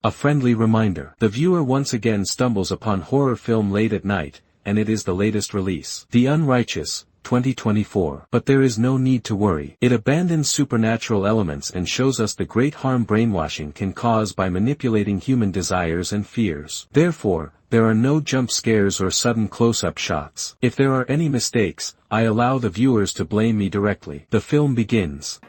A friendly reminder. The viewer once again stumbles upon horror film late at night, and it is the latest release. The Unrighteous, 2024. But there is no need to worry. It abandons supernatural elements and shows us the great harm brainwashing can cause by manipulating human desires and fears. Therefore, there are no jump scares or sudden close-up shots. If there are any mistakes, I allow the viewers to blame me directly. The film begins.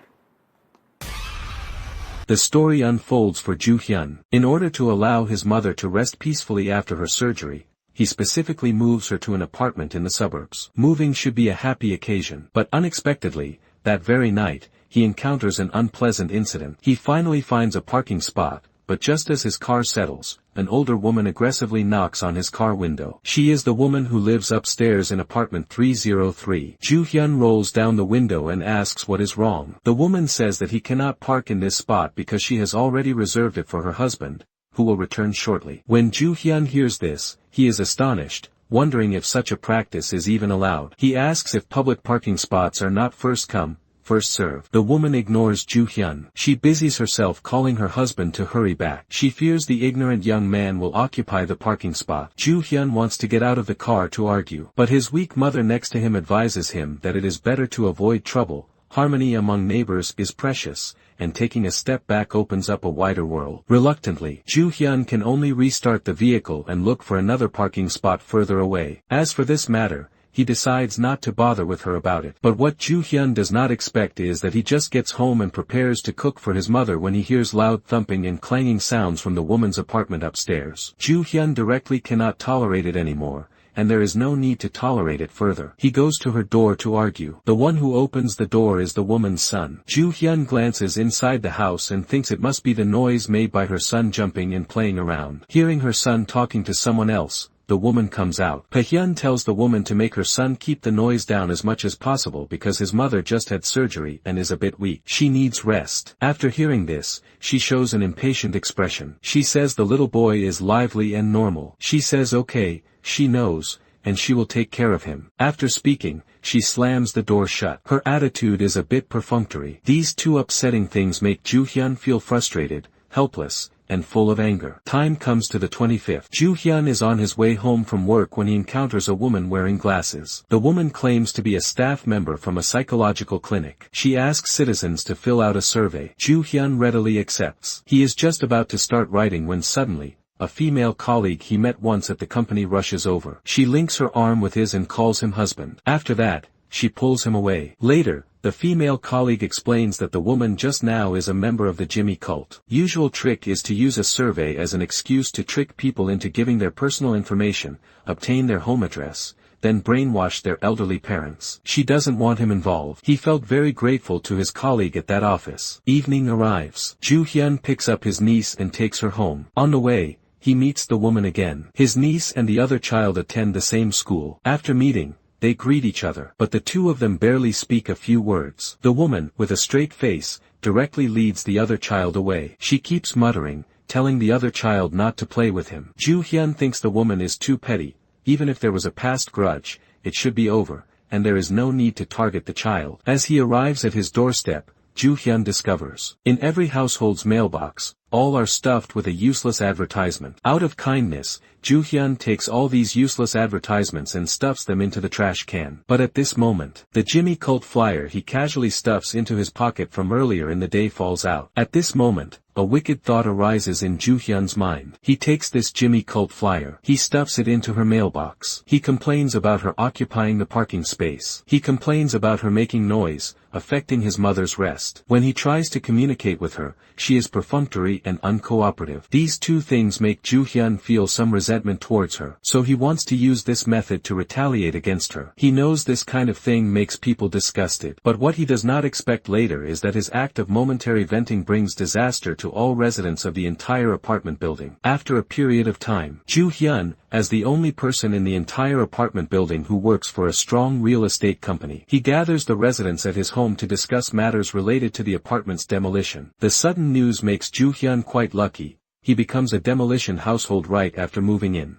The story unfolds for Ju Hyun. In order to allow his mother to rest peacefully after her surgery, he specifically moves her to an apartment in the suburbs. Moving should be a happy occasion. But unexpectedly, that very night, he encounters an unpleasant incident. He finally finds a parking spot, but just as his car settles, an older woman aggressively knocks on his car window. She is the woman who lives upstairs in apartment 303. Ju Hyun rolls down the window and asks what is wrong. The woman says that he cannot park in this spot because she has already reserved it for her husband, who will return shortly. When Ju Hyun hears this, he is astonished, wondering if such a practice is even allowed. He asks if public parking spots are not first come, first serve. The woman ignores Ju Hyun. She busies herself calling her husband to hurry back. She fears the ignorant young man will occupy the parking spot. Ju Hyun wants to get out of the car to argue, but his weak mother next to him advises him that it is better to avoid trouble. Harmony among neighbors is precious, and taking a step back opens up a wider world. Reluctantly, Ju Hyun can only restart the vehicle and look for another parking spot further away. As for this matter, he decides not to bother with her about it. But what Ju Hyun does not expect is that he just gets home and prepares to cook for his mother when he hears loud thumping and clanging sounds from the woman's apartment upstairs. Ju Hyun directly cannot tolerate it anymore, and there is no need to tolerate it further. He goes to her door to argue. The one who opens the door is the woman's son. Ju Hyun glances inside the house and thinks it must be the noise made by her son jumping and playing around. Hearing her son talking to someone else, the woman comes out. Hyun tells the woman to make her son keep the noise down as much as possible because his mother just had surgery and is a bit weak. She needs rest. After hearing this, she shows an impatient expression. She says the little boy is lively and normal. She says okay, she knows, and she will take care of him. After speaking, she slams the door shut. Her attitude is a bit perfunctory. These two upsetting things make Ju Hyun feel frustrated, helpless, and full of anger. Time comes to the 25th. Ju Hyun is on his way home from work when he encounters a woman wearing glasses. The woman claims to be a staff member from a psychological clinic. She asks citizens to fill out a survey. Ju Hyun readily accepts. He is just about to start writing when suddenly, a female colleague he met once at the company rushes over. She links her arm with his and calls him husband. After that, she pulls him away. Later, the female colleague explains that the woman just now is a member of the Jimmy cult. Usual trick is to use a survey as an excuse to trick people into giving their personal information, obtain their home address, then brainwash their elderly parents. She doesn't want him involved. He felt very grateful to his colleague at that office. Evening arrives. Ju Hyun picks up his niece and takes her home. On the way, he meets the woman again. His niece and the other child attend the same school. After meeting, they greet each other, but the two of them barely speak a few words. The woman, with a straight face, directly leads the other child away. She keeps muttering, telling the other child not to play with him. Ju Hyun thinks the woman is too petty. Even if there was a past grudge, it should be over, and there is no need to target the child. As he arrives at his doorstep, Ju Hyun discovers, in every household's mailbox, all are stuffed with a useless advertisement. Out of kindness, Ju Hyun takes all these useless advertisements and stuffs them into the trash can. But at this moment, the Jimmy cult flyer he casually stuffs into his pocket from earlier in the day falls out. At this moment, a wicked thought arises in Ju Hyun's mind. He takes this Jimmy cult flyer. He stuffs it into her mailbox. He complains about her occupying the parking space. He complains about her making noise, affecting his mother's rest. When he tries to communicate with her, she is perfunctory and uncooperative. These two things make Ju Hyun feel some resentment towards her, so he wants to use this method to retaliate against her. He knows this kind of thing makes people disgusted, but what he does not expect later is that his act of momentary venting brings disaster to all residents of the entire apartment building. After a period of time, Ju Hyun, as the only person in the entire apartment building who works for a strong real estate company, he gathers the residents at his home to discuss matters related to the apartment's demolition. The sudden news makes Ju Hyun quite lucky. He becomes a demolition household right after moving in.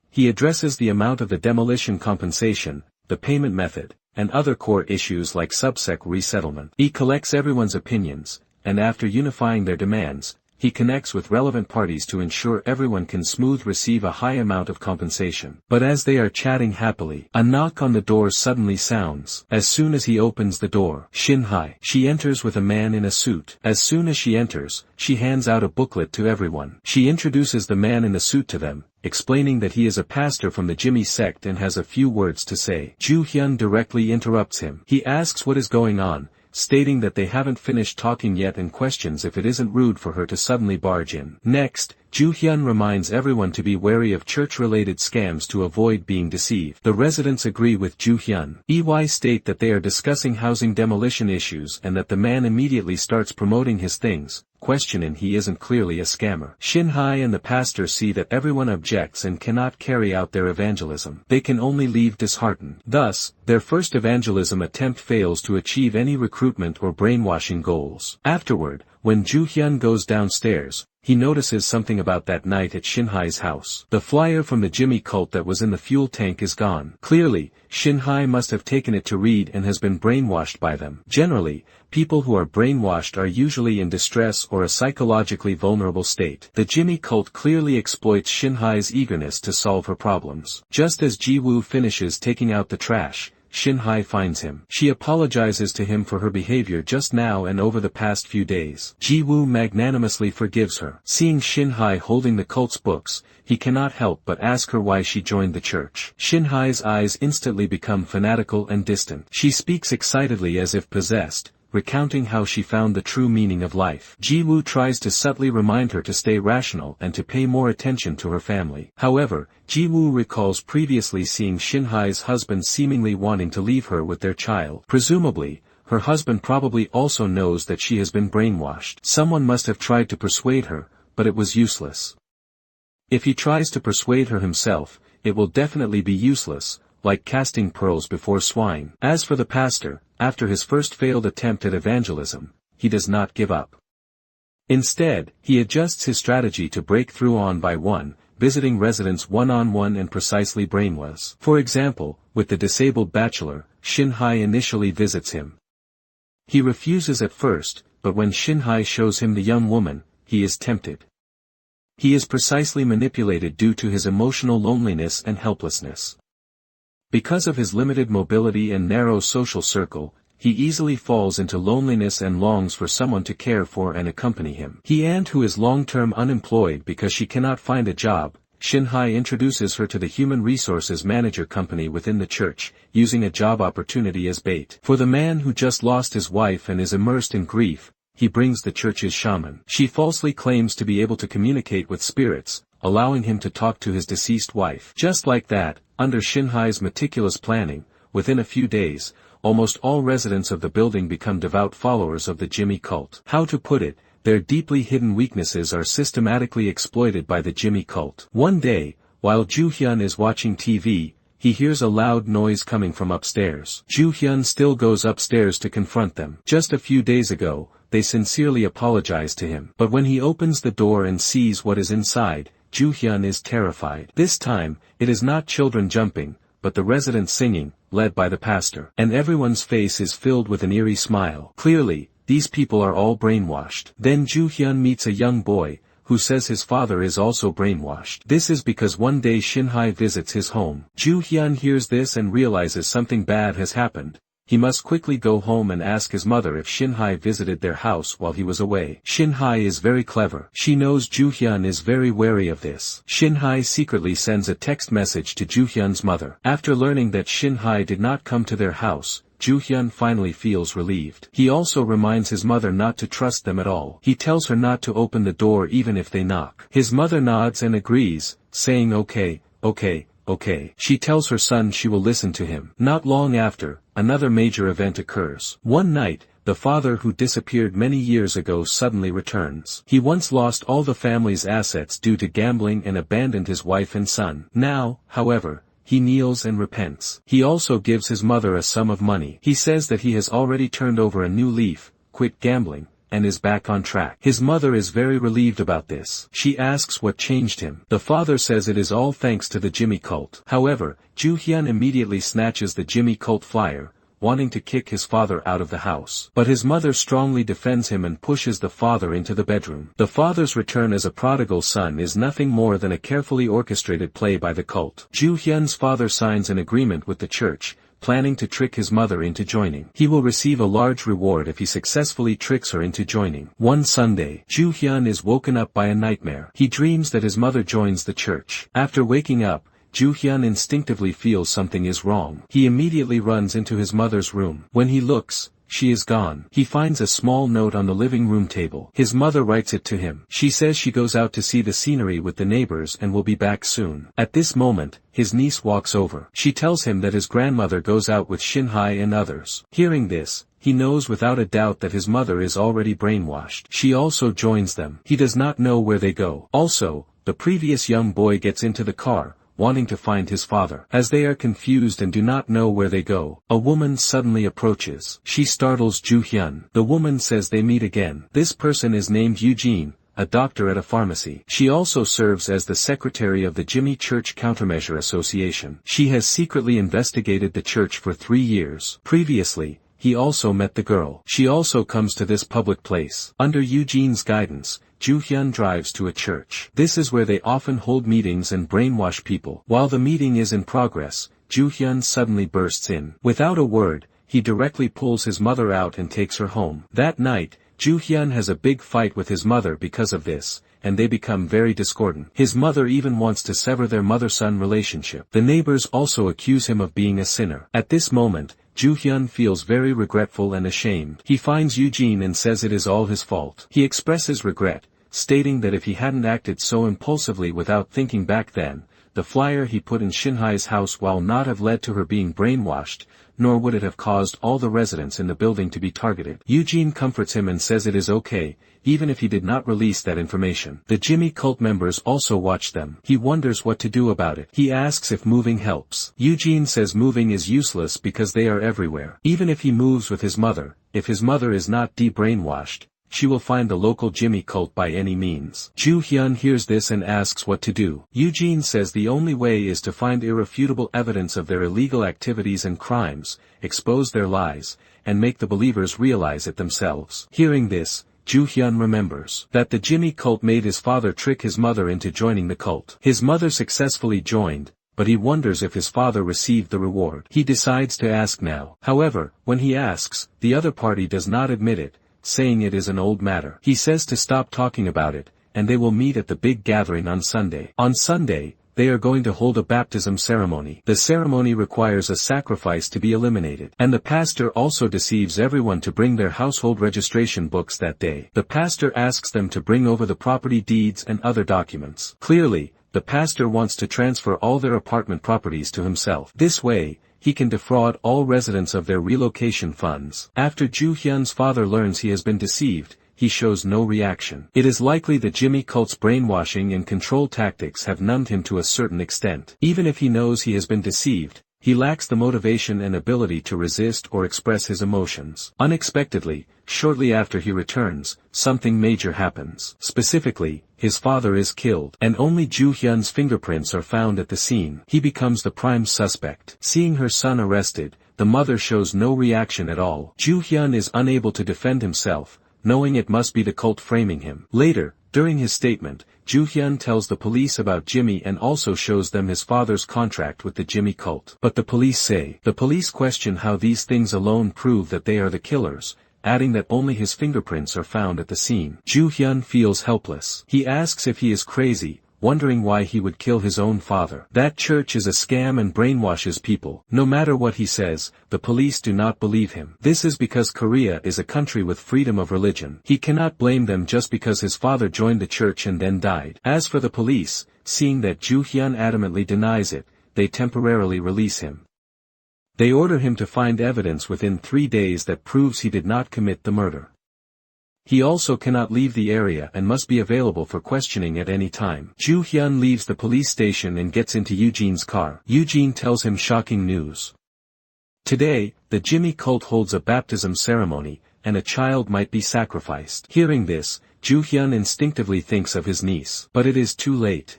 He addresses the amount of the demolition compensation, the payment method, and other core issues like subsec resettlement. He collects everyone's opinions, and after unifying their demands, he connects with relevant parties to ensure everyone can smoothly receive a high amount of compensation. But as they are chatting happily, a knock on the door suddenly sounds. As soon as he opens the door, Shinhai. She enters with a man in a suit. As soon as she enters, she hands out a booklet to everyone. She introduces the man in the suit to them, explaining that he is a pastor from the Jimmy sect and has a few words to say. Ju Hyun directly interrupts him. He asks what is going on, stating that they haven't finished talking yet and questions if it isn't rude for her to suddenly barge in. Next, Ju Hyun reminds everyone to be wary of church-related scams to avoid being deceived. The residents agree with Ju Hyun. EY state that they are discussing housing demolition issues and that the man immediately starts promoting his things, questioning he isn't clearly a scammer. Shinhai and the pastor see that everyone objects and cannot carry out their evangelism. They can only leave disheartened. Thus, their first evangelism attempt fails to achieve any recruitment or brainwashing goals. Afterward, when Ju Hyun goes downstairs, he notices something about that night at Shinhai's house. The flyer from the Jimmy cult that was in the fuel tank is gone. Clearly, Shinhai must have taken it to read and has been brainwashed by them. Generally, people who are brainwashed are usually in distress or a psychologically vulnerable state. The Jimmy cult clearly exploits Shinhai's eagerness to solve her problems. Just as Ji-woo finishes taking out the trash, Shinhai finds him. She apologizes to him for her behavior just now and over the past few days. Ji-woo magnanimously forgives her. Seeing Shinhai holding the cult's books, he cannot help but ask her why she joined the church. Shinhai's eyes instantly become fanatical and distant. She speaks excitedly as if possessed, recounting how she found the true meaning of life. Ji-woo tries to subtly remind her to stay rational and to pay more attention to her family. However, Ji-woo recalls previously seeing Shinhai's husband seemingly wanting to leave her with their child. Presumably, her husband probably also knows that she has been brainwashed. Someone must have tried to persuade her, but it was useless. If he tries to persuade her himself, it will definitely be useless, like casting pearls before swine. As for the pastor, after his first failed attempt at evangelism, he does not give up. Instead, he adjusts his strategy to break through one by one, visiting residents one-on-one and precisely brainwash. For example, with the disabled bachelor, Shinhai initially visits him. He refuses at first, but when Shinhai shows him the young woman, he is tempted. He is precisely manipulated due to his emotional loneliness and helplessness. Because of his limited mobility and narrow social circle, he easily falls into loneliness and longs for someone to care for and accompany him. He and who is long-term unemployed because she cannot find a job, Shinhai introduces her to the human resources manager company within the church, using a job opportunity as bait. For the man who just lost his wife and is immersed in grief, he brings the church's shaman. She falsely claims to be able to communicate with spirits, allowing him to talk to his deceased wife. Just like that, under Shinhai's meticulous planning, within a few days, almost all residents of the building become devout followers of the Jimmy cult. How to put it, their deeply hidden weaknesses are systematically exploited by the Jimmy cult. One day, while Ju Hyun is watching TV, he hears a loud noise coming from upstairs. Ju Hyun still goes upstairs to confront them. Just a few days ago, they sincerely apologize to him. But when he opens the door and sees what is inside, Ju Hyun is terrified. This time, it is not children jumping, but the residents singing, led by the pastor. And everyone's face is filled with an eerie smile. Clearly, these people are all brainwashed. Then Ju Hyun meets a young boy, who says his father is also brainwashed. This is because one day Shinhai visits his home. Ju Hyun hears this and realizes something bad has happened. He must quickly go home and ask his mother if Shinhai visited their house while he was away. Shinhai is very clever. She knows Ju Hyun is very wary of this. Shinhai secretly sends a text message to Ju Hyun's mother. After learning that Shinhai did not come to their house, Ju Hyun finally feels relieved. He also reminds his mother not to trust them at all. He tells her not to open the door even if they knock. His mother nods and agrees, saying okay. She tells her son she will listen to him. Not long after, another major event occurs. One night, the father who disappeared many years ago suddenly returns. He once lost all the family's assets due to gambling and abandoned his wife and son. Now, however, he kneels and repents. He also gives his mother a sum of money. He says that he has already turned over a new leaf, quit gambling, and is back on track. His mother is very relieved about this. She asks what changed him. The father says it is all thanks to the Jimmy cult. However, Ju Hyun immediately snatches the Jimmy cult flyer, wanting to kick his father out of the house. But his mother strongly defends him and pushes the father into the bedroom. The father's return as a prodigal son is nothing more than a carefully orchestrated play by the cult. Ju Hyun's father signs an agreement with the church, planning to trick his mother into joining. He will receive a large reward if he successfully tricks her into joining. One Sunday, Ju Hyun is woken up by a nightmare. He dreams that his mother joins the church. After waking up, Ju Hyun instinctively feels something is wrong. He immediately runs into his mother's room. When he looks, she is gone. He finds a small note on the living room table. His mother writes it to him. She says she goes out to see the scenery with the neighbors and will be back soon. At this moment, his niece walks over. She tells him that his grandmother goes out with Shinhai and others. Hearing this, he knows without a doubt that his mother is already brainwashed. She also joins them. He does not know where they go. Also, the previous young boy gets into the car, wanting to find his father. As they are confused and do not know where they go, a woman suddenly approaches. She startles Ju Hyun. The woman says they meet again. This person is named Eugene, a doctor at a pharmacy. She also serves as the secretary of the Jimmy Church Countermeasure Association. She has secretly investigated the church for 3 years. Previously, he also met the girl. She also comes to this public place. Under Eugene's guidance, Ju Hyun drives to a church. This is where they often hold meetings and brainwash people. While the meeting is in progress, Ju Hyun suddenly bursts in. Without a word, he directly pulls his mother out and takes her home. That night, Ju Hyun has a big fight with his mother because of this, and they become very discordant. His mother even wants to sever their mother-son relationship. The neighbors also accuse him of being a sinner. At this moment, Ju Hyun feels very regretful and ashamed. He finds Eugene and says it is all his fault. He expresses regret, stating that if he hadn't acted so impulsively without thinking back then, the flyer he put in Shinhai's house will not have led to her being brainwashed, nor would it have caused all the residents in the building to be targeted. Eugene comforts him and says it is okay, even if he did not release that information. The Jimmy cult members also watch them. He wonders what to do about it. He asks if moving helps. Eugene says moving is useless because they are everywhere. Even if he moves with his mother, if his mother is not de-brainwashed, she will find the local Jimmy cult by any means. Ju Hyun hears this and asks what to do. Eugene says the only way is to find irrefutable evidence of their illegal activities and crimes, expose their lies, and make the believers realize it themselves. Hearing this, Ju Hyun remembers that the Jimmy cult made his father trick his mother into joining the cult. His mother successfully joined, but he wonders if his father received the reward. He decides to ask now. However, when he asks, the other party does not admit it, saying it is an old matter. He says to stop talking about it, and they will meet at the big gathering on Sunday. On Sunday, they are going to hold a baptism ceremony. The ceremony requires a sacrifice to be eliminated. And the pastor also deceives everyone to bring their household registration books that day. The pastor asks them to bring over the property deeds and other documents. Clearly, the pastor wants to transfer all their apartment properties to himself. This way, he can defraud all residents of their relocation funds. After Ju Hyun's father learns he has been deceived, he shows no reaction. It is likely the Jimmy cult's brainwashing and control tactics have numbed him to a certain extent. Even if he knows he has been deceived, he lacks the motivation and ability to resist or express his emotions. Unexpectedly, shortly after he returns, something major happens. Specifically, his father is killed, and only Ju Hyun's fingerprints are found at the scene. He becomes the prime suspect. Seeing her son arrested, the mother shows no reaction at all. Ju Hyun is unable to defend himself, knowing it must be the cult framing him. Later, during his statement, Ju Hyun tells the police about Jimmy and also shows them his father's contract with the Jimmy cult. But the police question how these things alone prove that they are the killers, adding that only his fingerprints are found at the scene. Ju Hyun feels helpless. He asks if he is crazy, wondering why he would kill his own father. That church is a scam and brainwashes people. No matter what he says, the police do not believe him. This is because Korea is a country with freedom of religion. He cannot blame them just because his father joined the church and then died. As for the police, seeing that Ju Hyun adamantly denies it, they temporarily release him. They order him to find evidence within 3 days that proves he did not commit the murder. He also cannot leave the area and must be available for questioning at any time. Ju Hyun leaves the police station and gets into Eugene's car. Eugene tells him shocking news. Today, the Jimmy cult holds a baptism ceremony, and a child might be sacrificed. Hearing this, Ju Hyun instinctively thinks of his niece. But it is too late.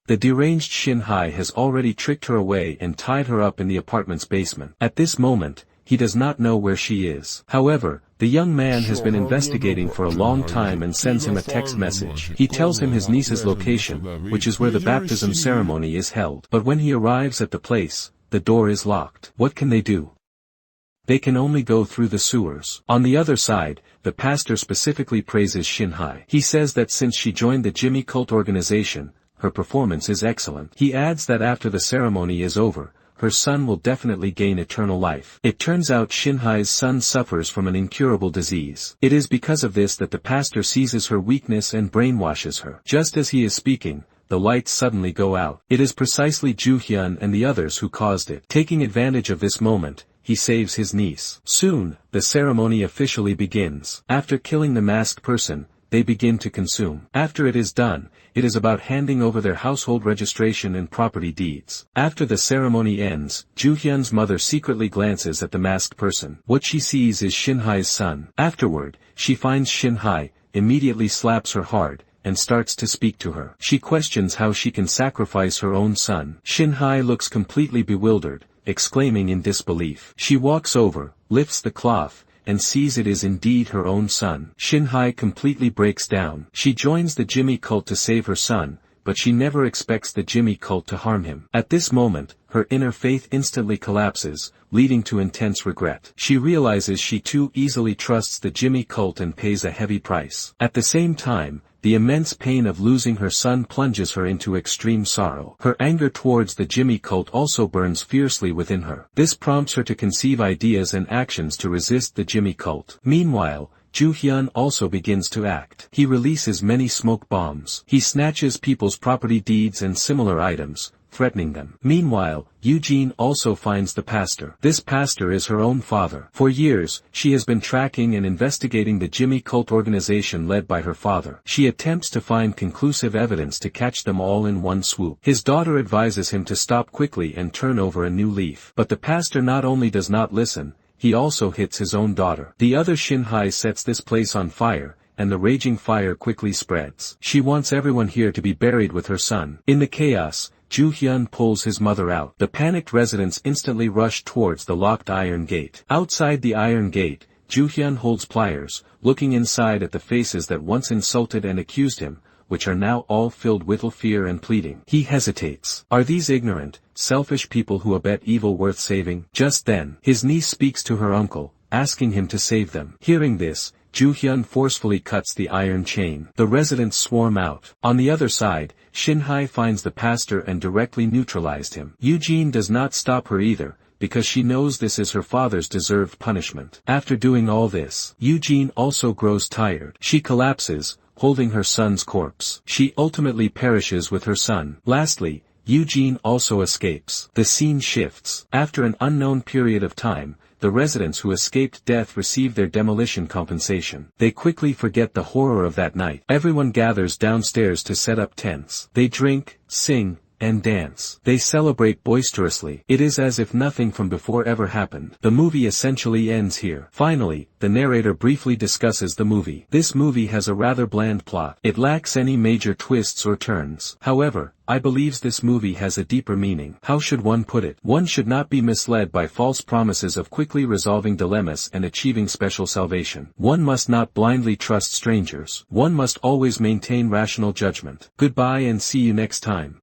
The deranged Shinhai has already tricked her away and tied her up in the apartment's basement. At this moment, he does not know where she is. However, the young man has been investigating for a long time and sends him a text message. He tells him his niece's location, which is where the baptism ceremony is held. But when he arrives at the place, the door is locked. What can they do? They can only go through the sewers. On the other side, the pastor specifically praises Shinhai. He says that since she joined the Jimmy cult organization, her performance is excellent. He adds that after the ceremony is over, her son will definitely gain eternal life. It turns out Shinhai's son suffers from an incurable disease. It is because of this that the pastor seizes her weakness and brainwashes her. Just as he is speaking, the lights suddenly go out. It is precisely Ju Hyun and the others who caused it. Taking advantage of this moment, he saves his niece. Soon, the ceremony officially begins. After killing the masked person, they begin to consume. After it is done, it is about handing over their household registration and property deeds. After the ceremony ends, Ju Hyun's mother secretly glances at the masked person. What she sees is Shinhai's son. Afterward, she finds Shinhai, immediately slaps her hard, and starts to speak to her. She questions how she can sacrifice her own son. Shinhai looks completely bewildered, exclaiming in disbelief. She walks over, lifts the cloth, and sees it is indeed her own son. Shinhai completely breaks down. She joins the Jimmy cult to save her son, but she never expects the Jimmy cult to harm him. At this moment, her inner faith instantly collapses, leading to intense regret. She realizes she too easily trusts the Jimmy cult and pays a heavy price. At the same time, the immense pain of losing her son plunges her into extreme sorrow. Her anger towards the Jimmy cult also burns fiercely within her. This prompts her to conceive ideas and actions to resist the Jimmy cult. Meanwhile, Ju Hyun also begins to act. He releases many smoke bombs. He snatches people's property deeds and similar items, threatening them. Meanwhile, Eugene also finds the pastor. This pastor is her own father. For years, she has been tracking and investigating the Jimmy cult organization led by her father. She attempts to find conclusive evidence to catch them all in one swoop. His daughter advises him to stop quickly and turn over a new leaf. But the pastor not only does not listen, he also hits his own daughter. The other Shinhai sets this place on fire, and the raging fire quickly spreads. She wants everyone here to be buried with her son. In the chaos, Ju Hyun pulls his mother out. The panicked residents instantly rush towards the locked iron gate. Outside the iron gate, Ju Hyun holds pliers, looking inside at the faces that once insulted and accused him, which are now all filled with fear and pleading. He hesitates. Are these ignorant, selfish people who abet evil worth saving? Just then, his niece speaks to her uncle, asking him to save them. Hearing this, Ju Hyun forcefully cuts the iron chain. The residents swarm out. On the other side, Shinhai finds the pastor and directly neutralized him. Eugene does not stop her either, because she knows this is her father's deserved punishment. After doing all this, Eugene also grows tired. She collapses, holding her son's corpse. She ultimately perishes with her son. Lastly, Eugene also escapes. The scene shifts. After an unknown period of time, the residents who escaped death receive their demolition compensation. They quickly forget the horror of that night. Everyone gathers downstairs to set up tents. They drink, sing, and dance. They celebrate boisterously. It is as if nothing from before ever happened. The movie essentially ends here. Finally, the narrator briefly discusses the movie. This movie has a rather bland plot. It lacks any major twists or turns. However, I believe this movie has a deeper meaning. How should one put it? One should not be misled by false promises of quickly resolving dilemmas and achieving special salvation. One must not blindly trust strangers. One must always maintain rational judgment. Goodbye and see you next time.